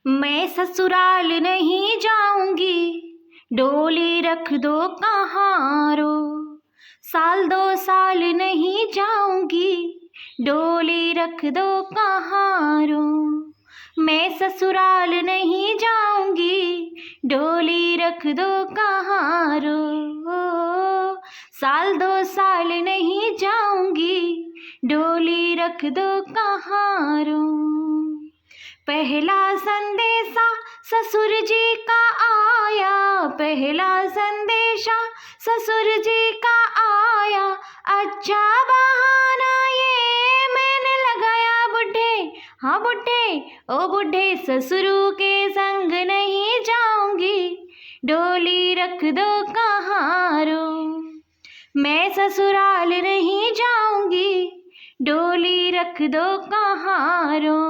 मैं ससुराल नहीं जाऊंगी, डोली रख दो कहाँ रो। साल 2 साल नहीं जाऊंगी, डोली रख दो कहाँ रो। मैं ससुराल नहीं जाऊंगी, डोली रख दो कहाँ रो। साल 2 साल नहीं जाऊंगी, डोली रख दो कहाँ रो। पहला संदेशा ससुर जी का आया, पहला संदेशा ससुर जी का आया। अच्छा बहाना ये मैंने लगाया बुढ़े, हाँ बुढ़े ओ बुढ़े, ससुरु के संग नहीं जाऊंगी, डोली रख दो कहाँ रो। मैं ससुराल नहीं जाऊंगी, डोली रख दो कहाँ रो।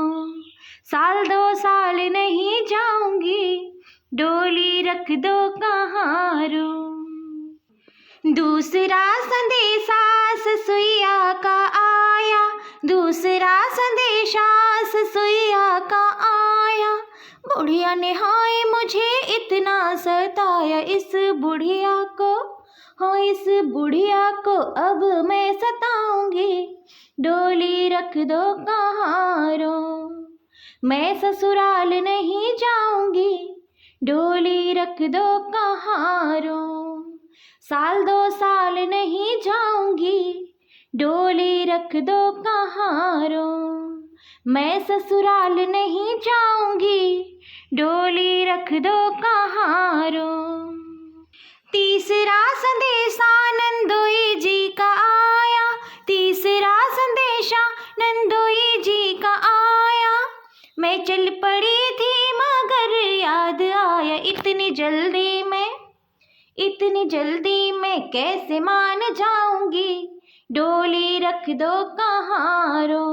साल 2 साल नहीं जाऊंगी, डोली रख दो कहाँ रो। दूसरा संदेशा ससुइया का आया, दूसरा संदेशा ससुइया का आया। बुढ़िया ने हाय मुझे इतना सताया, इस बुढ़िया को, हाँ इस बुढ़िया को अब मैं सताऊंगी, डोली रख दो कहाँ रो। मैं ससुराल नहीं जाऊंगी, डोली रख दो कहाँ रो। साल 2 साल नहीं जाऊंगी, डोली रख दो कहाँ रो। मैं ससुराल नहीं जाऊंगी, डोली रख दो कहाँ रो। तीसरा संदेशा नंदोई जी का आया, तीसरा संदेशा नंदोई जी का आया। मैं चल पड़ी थी मगर याद आया, इतनी जल्दी में कैसे मान जाऊंगी, डोली रख दो कहाँ रो।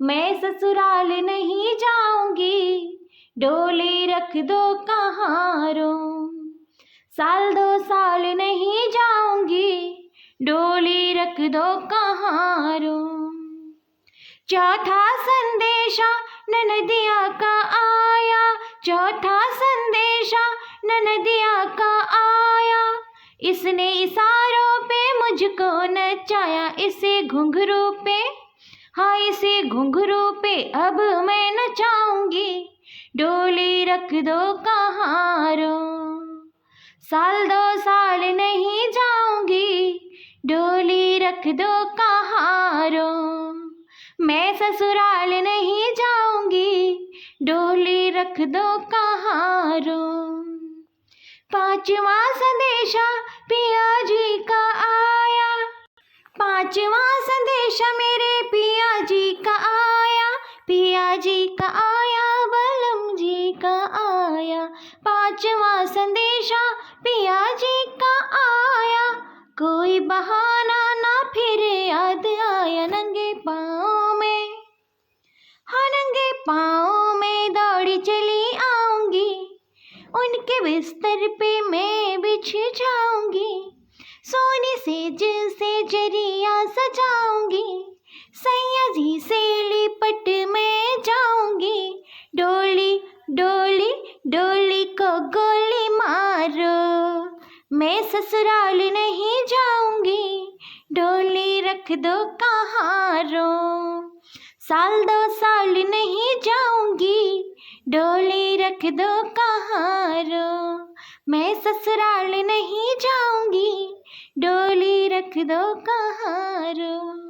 मैं ससुराल नहीं जाऊंगी, डोली रख दो कहाँ रो। साल 2 साल नहीं जाऊंगी, डोली रख दो कहाँ रो। चौथा संदेशा ननदिया का आया, चौथा संदेशा ननदिया का आया। इसने इशारों पे मुझको नचाया, इसे घुंघरू पे, हाँ इसे घुंघरू पे अब मैं नचाऊंगी, डोली रख दो कहाँ रो। साल 2 साल नहीं जाऊंगी, डोली रख दो कहाँ रो। मैं ससुराल नहीं जाऊंगी, डोली रख दो कहाँ रो। पांचवा संदेशा पिया जी का आया, पांचवा संदेशा मेरे पिया जी का आया, पिया जी का आया, बलम जी का आया। पांचवा संदेशा पिया जी का आया। कोई बहाना ना फिर याद आया, नंगे पाँव में, हाँ नंगे पाँव में दौड़ी चली आऊंगी, उनके बिस्तर पे मैं बिछ जाऊंगी। सोने से जरिया सजाऊंगी, सैया जी से लिपट में जाऊंगी, डोली डोली डोली को गोली मारो। मैं ससुराल नहीं जाऊंगी, डोली रख दो कहाँ रो। साल 2 साल नहीं जाऊंगी, डोली रख दो कहाँ रो। मैं ससुराल नहीं जाऊंगी, डोली रख दो कहाँ रो।